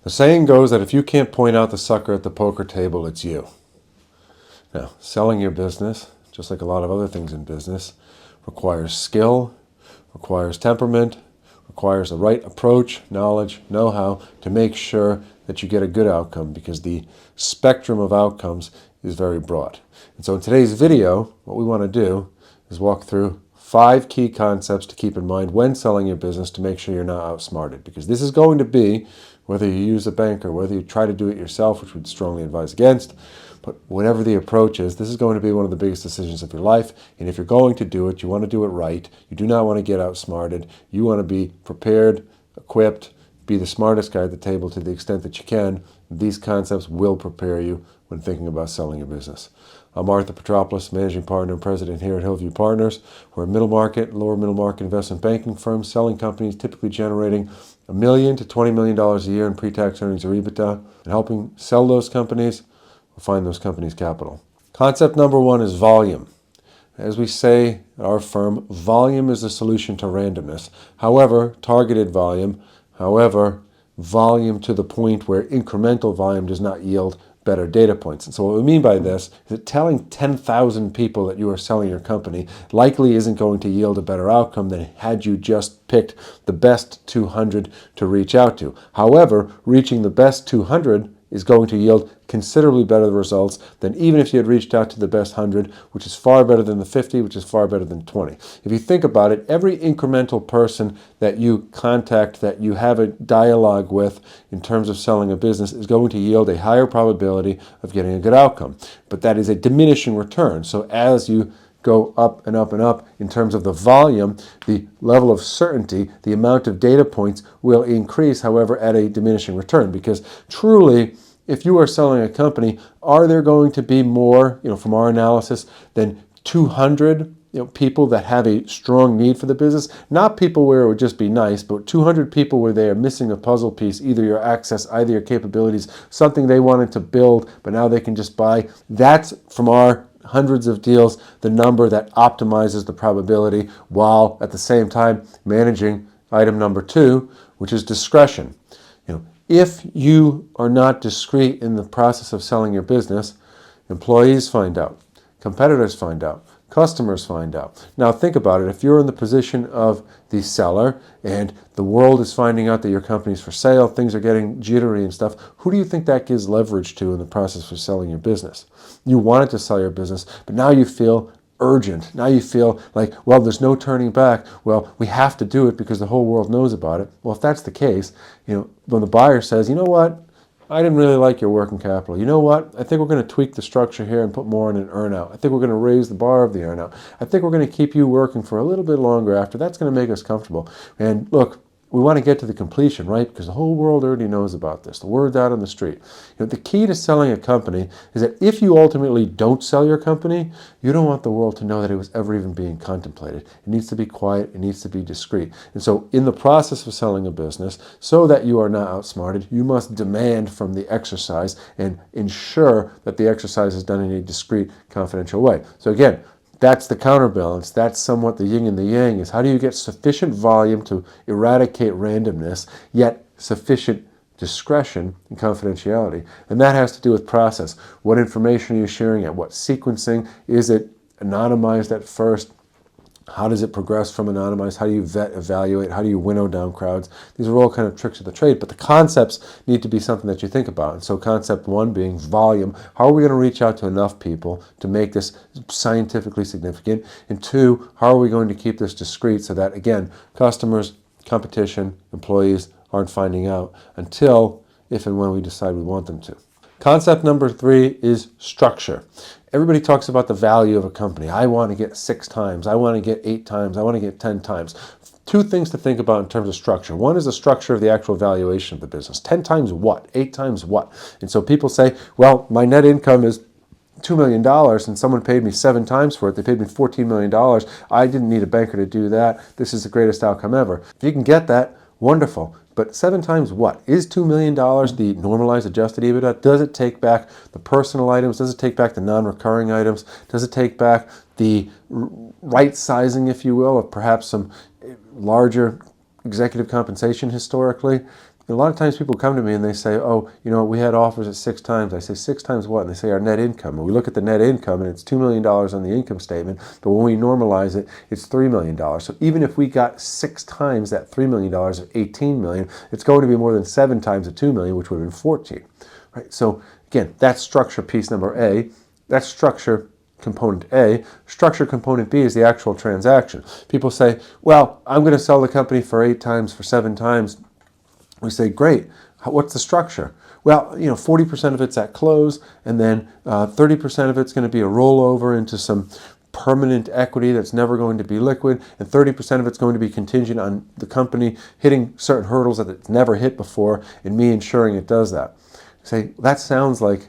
The saying goes that if you can't point out the sucker at the poker table, it's you. Now, selling your business, just like a lot of other things in business, requires skill, requires temperament, requires the right approach, knowledge, know-how to make sure that you get a good outcome, because the spectrum of outcomes is very broad. And so in today's video, what we want to do is walk through 5 key concepts to keep in mind when selling your business to make sure you're not outsmarted. Because this is going to be, whether you use a banker, whether you try to do it yourself, which we'd strongly advise against, but whatever the approach is, this is going to be one of the biggest decisions of your life. And if you're going to do it, you want to do it right. You do not want to get outsmarted. You want to be prepared, equipped, be the smartest guy at the table to the extent that you can. These concepts will prepare you when thinking about selling your business. I'm Arthur Petropoulos, Managing Partner and President here at Hillview Partners. We're a middle market, lower middle market investment banking firm selling companies typically generating $1 million to $20 million a year in pre-tax earnings or EBITDA, and helping sell those companies or find those companies capital. Concept number 1 is volume. As we say at our firm, volume is the solution to randomness. However, targeted volume, volume to the point where incremental volume does not yield better data points. And so what we mean by this is that telling 10,000 people that you are selling your company likely isn't going to yield a better outcome than had you just picked the best 200 to reach out to. However, reaching the best 200 is going to yield considerably better results than even if you had reached out to the best 100, which is far better than the 50, which is far better than 20. If you think about it, every incremental person that you contact, that you have a dialogue with in terms of selling a business, is going to yield a higher probability of getting a good outcome. But that is a diminishing return. So as you go up and up and up in terms of the volume, the level of certainty, the amount of data points will increase, however, at a diminishing return. Because truly, if you are selling a company, are there going to be more, from our analysis, than 200 people that have a strong need for the business? Not people where it would just be nice, but 200 people where they are missing a puzzle piece, either your access, either your capabilities, something they wanted to build, but now they can just buy. That's, from our hundreds of deals, the number that optimizes the probability, while at the same time managing item number 2, which is discretion. If you are not discreet in the process of selling your business, employees find out, competitors find out, customers find out. Now think about it. If you're in the position of the seller and the world is finding out that your company's for sale, things are getting jittery and stuff, who do you think that gives leverage to in the process of selling your business? You wanted to sell your business, but now you feel urgent. Now you feel like, well, there's no turning back. Well, we have to do it because the whole world knows about it. Well, if that's the case, when the buyer says, you know what, I didn't really like your working capital. You know what? I think we're going to tweak the structure here and put more in an earnout. I think we're going to raise the bar of the earnout. I think we're going to keep you working for a little bit longer after. That's going to make us comfortable. And look, we want to get to the completion, right? Because the whole world already knows about this. The word's out on the street. The key to selling a company is that if you ultimately don't sell your company, you don't want the world to know that it was ever even being contemplated. It needs to be quiet. It needs to be discreet. And so in the process of selling a business, so that you are not outsmarted, you must demand from the exercise and ensure that the exercise is done in a discreet, confidential way. So again, that's the counterbalance. That's somewhat the yin and the yang, is how do you get sufficient volume to eradicate randomness, yet sufficient discretion and confidentiality. And that has to do with process. What information are you sharing at what sequencing? Is it anonymized at first? How does it progress from anonymized? How do you vet, evaluate? How do you winnow down crowds? These are all kind of tricks of the trade, but the concepts need to be something that you think about. And so concept 1 being volume. How are we going to reach out to enough people to make this scientifically significant? And 2, how are we going to keep this discreet so that, again, customers, competition, employees aren't finding out until, if and when we decide we want them to. Concept number 3 is structure. Everybody talks about the value of a company. I want to get 6 times. I want to get 8 times. I want to get 10 times. 2 things to think about in terms of structure. One is the structure of the actual valuation of the business. 10 times what? 8 times what? And so people say, well, my net income is $2 million and someone paid me 7 times for it. They paid me $14 million. I didn't need a banker to do that. This is the greatest outcome ever. If you can get that, wonderful. But 7 times what? Is $2 million the normalized adjusted EBITDA? Does it take back the personal items? Does it take back the non-recurring items? Does it take back the right sizing, if you will, of perhaps some larger executive compensation historically? A lot of times people come to me and they say, oh, we had offers at 6 times. I say, 6 times what? And they say our net income. And we look at the net income and it's $2 million on the income statement, but when we normalize it, it's $3 million. So even if we got 6 times that $3 million of 18 million, it's going to be more than 7 times the 2 million, which would have been 14. Right? So again, that's structure piece number A. That's structure component A. Structure component B is the actual transaction. People say, well, I'm going to sell the company for 8 times, for 7 times. We say, great, what's the structure? Well, 40% of it's at close, and then 30% of it's going to be a rollover into some permanent equity that's never going to be liquid, and 30% of it's going to be contingent on the company hitting certain hurdles that it's never hit before, and me ensuring it does that. Say, that sounds like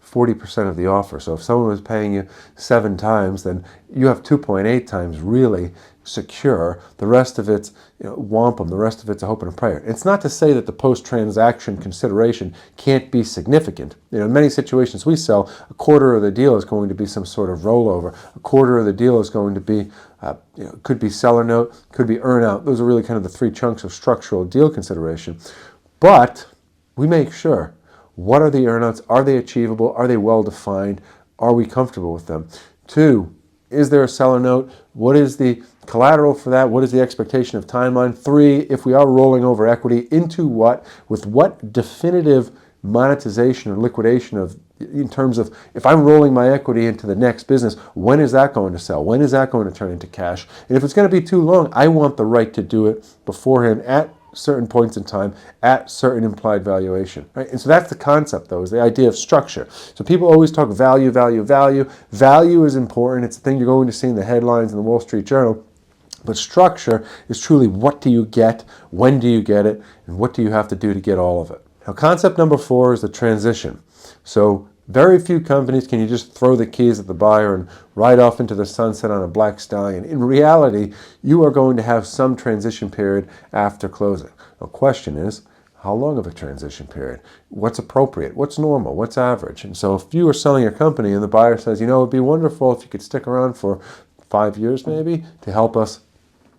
40% of the offer. So if someone was paying you 7 times, then you have 2.8 times really secure. The rest of it's wampum. The rest of it's a hope and a prayer. It's not to say that the post-transaction consideration can't be significant. In many situations we sell, a quarter of the deal is going to be some sort of rollover. A quarter of the deal is going to be, could be seller note, could be earn out. Those are really kind of the 3 chunks of structural deal consideration. But we make sure, what are the earnouts? Are they achievable? Are they well defined? Are we comfortable with them? 2, is there a seller note? What is the collateral for that? What is the expectation of timeline? 3, if we are rolling over equity, into what? With what definitive monetization or liquidation of, in terms of, if I'm rolling my equity into the next business, when is that going to sell? When is that going to turn into cash? And if it's going to be too long, I want the right to do it beforehand at certain points in time at certain implied valuation, right? And so that's the concept, though, is the idea of structure. So people always talk value, value, value. Value is important. It's the thing you're going to see in the headlines in the Wall Street Journal. But structure is truly, what do you get, when do you get it, and what do you have to do to get all of it? Now, concept number 4 is the transition. So very few companies can you just throw the keys at the buyer and ride off into the sunset on a black stallion. In reality, you are going to have some transition period after closing. The question is, how long of a transition period? What's appropriate? What's normal? What's average? And so if you are selling your company and the buyer says, it'd be wonderful if you could stick around for 5 years maybe to help us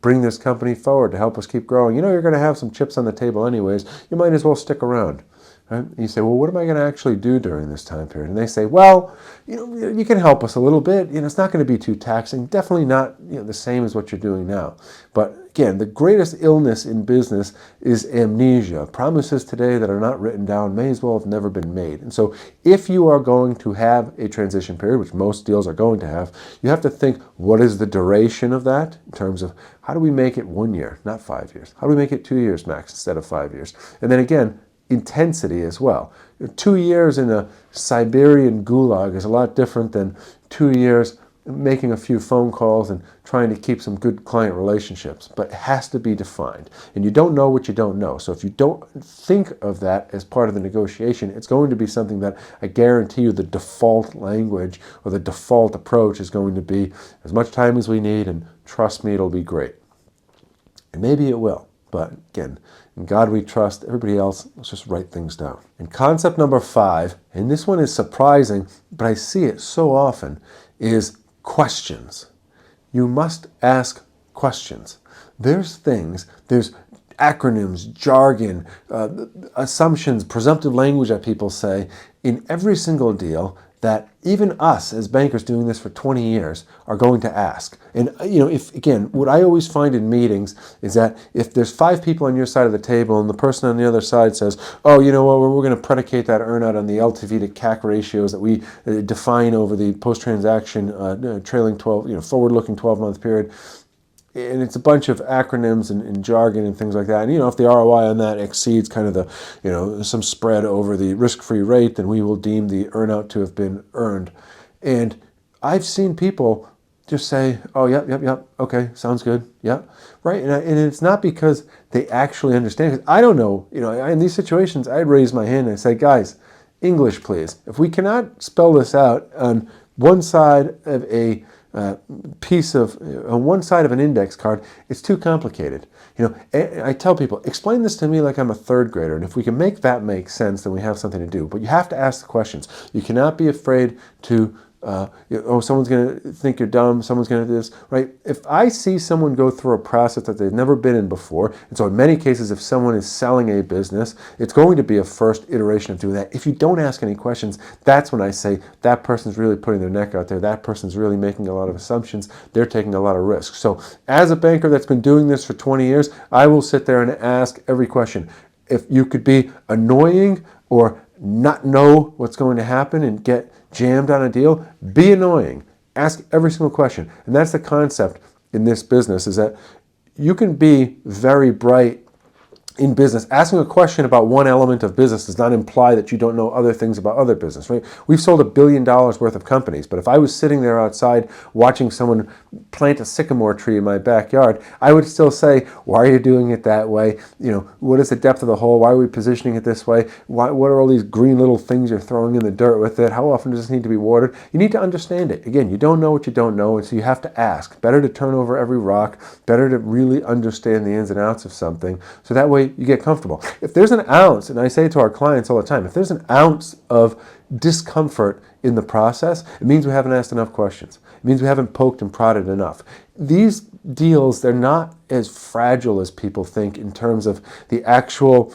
bring this company forward, to help us keep growing. You're going to have some chips on the table anyways. You might as well stick around. Right? And you say, well, what am I going to actually do during this time period? And they say, well, you can help us a little bit. It's not going to be too taxing. Definitely not the same as what you're doing now. But again, the greatest illness in business is amnesia. Promises today that are not written down may as well have never been made. And so if you are going to have a transition period, which most deals are going to have, you have to think, what is the duration of that in terms of how do we make it 1 year, not 5 years? How do we make it 2 years max instead of 5 years? And then again, intensity as well. 2 years in a Siberian gulag is a lot different than 2 years making a few phone calls and trying to keep some good client relationships. But it has to be defined. And you don't know what you don't know. So if you don't think of that as part of the negotiation, it's going to be something that I guarantee you the default language or the default approach is going to be as much time as we need, and trust me, it'll be great. And maybe it will. But again, in God we trust. Everybody else, let's just write things down. And concept number 5, and this one is surprising, but I see it so often, is questions. You must ask questions. There's acronyms, jargon, assumptions, presumptive language that people say in every single deal that even us as bankers doing this for 20 years are going to ask. And what I always find in meetings is that if there's 5 people on your side of the table and the person on the other side says, oh, you know what, we're going to predicate that earnout on the LTV to CAC ratios that we define over the post-transaction trailing 12, forward-looking 12-month period, and it's a bunch of acronyms and jargon and things like that. And if the ROI on that exceeds kind of the, some spread over the risk-free rate, then we will deem the earnout to have been earned. And I've seen people just say, oh, yep, okay, sounds good, yep, right? And it's not because they actually understand. Because I don't know, in these situations, I'd raise my hand and say, guys, English, please. If we cannot spell this out on one side of a on one side of an index card, it's too complicated. I tell people, explain this to me like I'm a 3rd grader, and if we can make that make sense, then we have something to do. But you have to ask the questions. You cannot be afraid to Someone's going to think you're dumb, someone's going to do this, right? If I see someone go through a process that they've never been in before, and so in many cases, if someone is selling a business, it's going to be a first iteration of doing that. If you don't ask any questions, that's when I say that person's really putting their neck out there, that person's really making a lot of assumptions, they're taking a lot of risks. So as a banker that's been doing this for 20 years, I will sit there and ask every question. If you could be annoying or not know what's going to happen and get jammed on a deal, be annoying. Ask every single question. And that's the concept in this business, is that you can be very bright in business. Asking a question about one element of business does not imply that you don't know other things about other business, right? We've sold $1 billion worth of companies, but if I was sitting there outside watching someone plant a sycamore tree in my backyard, I would still say, why are you doing it that way? What is the depth of the hole? Why are we positioning it this way? What are all these green little things you're throwing in the dirt with it? How often does this need to be watered? You need to understand it. Again, you don't know what you don't know, and so you have to ask. Better to turn over every rock, better to really understand the ins and outs of something, so that way you get comfortable. If there's an ounce, and I say to our clients all the time, if there's an ounce of discomfort in the process, it means we haven't asked enough questions. It means we haven't poked and prodded enough. These deals, they're not as fragile as people think in terms of the actual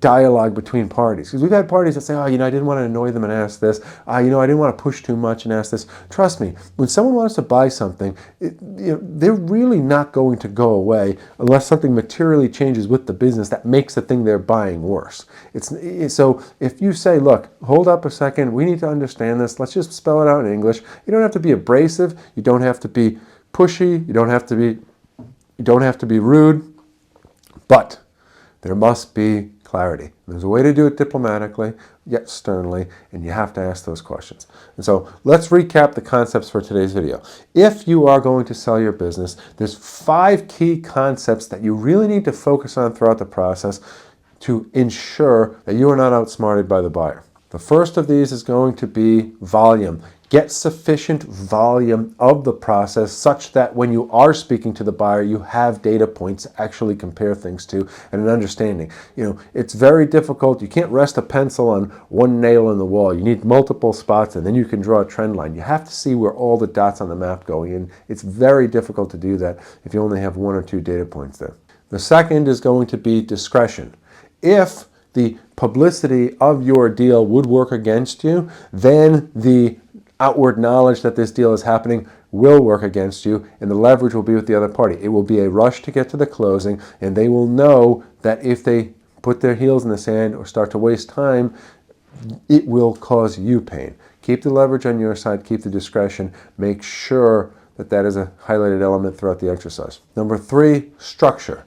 dialogue between parties. Because we've had parties that say, I didn't want to annoy them and ask this. I didn't want to push too much and ask this. Trust me, when someone wants to buy something, they're really not going to go away unless something materially changes with the business that makes the thing they're buying worse. So if you say, look, hold up a second, we need to understand this. Let's just spell it out in English. You don't have to be abrasive. You don't have to be pushy. You don't have to be rude. But there must be clarity. There's a way to do it diplomatically, yet sternly, and you have to ask those questions. And so let's recap the concepts for today's video. If you are going to sell your business, there's 5 key concepts that you really need to focus on throughout the process to ensure that you are not outsmarted by the buyer. The first of these is going to be volume. Get sufficient volume of the process such that when you are speaking to the buyer, you have data points to actually compare things to and an understanding. It's very difficult. You can't rest a pencil on one nail in the wall. You need multiple spots, and then you can draw a trend line. You have to see where all the dots on the map go in. It's very difficult to do that if you only have 1 or 2 data points there. The second is going to be discretion. If the publicity of your deal would work against you, then the outward knowledge that this deal is happening will work against you, and the leverage will be with the other party. It will be a rush to get to the closing, and they will know that if they put their heels in the sand or start to waste time, it will cause you pain. Keep the leverage on your side, keep the discretion, make sure that that is a highlighted element throughout the exercise. Number 3, structure.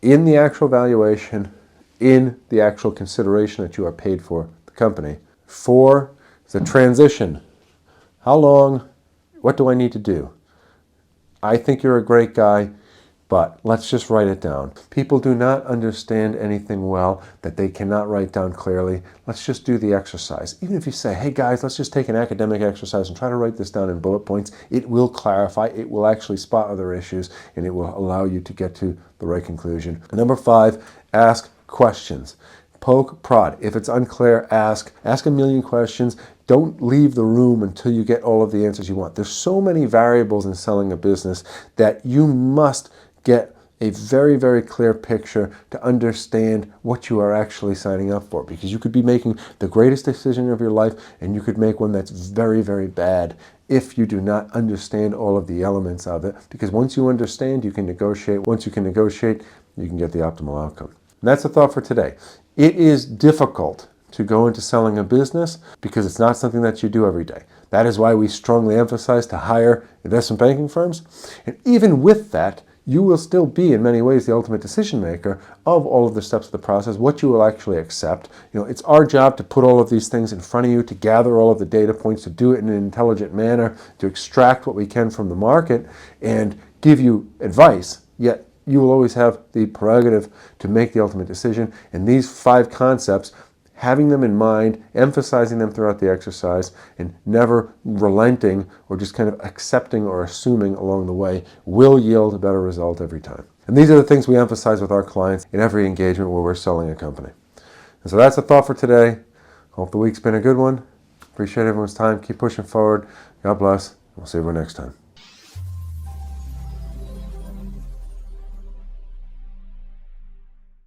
In the actual valuation, in the actual consideration that you are paid for the company. 4 is the transition. How long? What do I need to do? I think you're a great guy, but let's just write it down. People do not understand anything well that they cannot write down clearly. Let's just do the exercise. Even if you say, hey guys, let's just take an academic exercise and try to write this down in bullet points, it will clarify, it will actually spot other issues, and it will allow you to get to the right conclusion. Number 5, ask questions. Poke, prod. If it's unclear, ask a million questions. Don't leave the room until you get all of the answers you want. There's so many variables in selling a business that you must get a very, very clear picture to understand what you are actually signing up for, because you could be making the greatest decision of your life and you could make one that's very, very bad if you do not understand all of the elements of it, because once you understand, you can negotiate. Once you can negotiate, you can get the optimal outcome. And that's the thought for today. It is difficult to go into selling a business because it's not something that you do every day. That is why we strongly emphasize to hire investment banking firms. And even with that, you will still be in many ways the ultimate decision maker of all of the steps of the process, what you will actually accept. It's our job to put all of these things in front of you, to gather all of the data points, to do it in an intelligent manner, to extract what we can from the market and give you advice, yet you will always have the prerogative to make the ultimate decision. And these 5 concepts, having them in mind, emphasizing them throughout the exercise, and never relenting or just kind of accepting or assuming along the way, will yield a better result every time. And these are the things we emphasize with our clients in every engagement where we're selling a company. And so that's the thought for today. Hope the week's been a good one. Appreciate everyone's time. Keep pushing forward. God bless. We'll see everyone next time.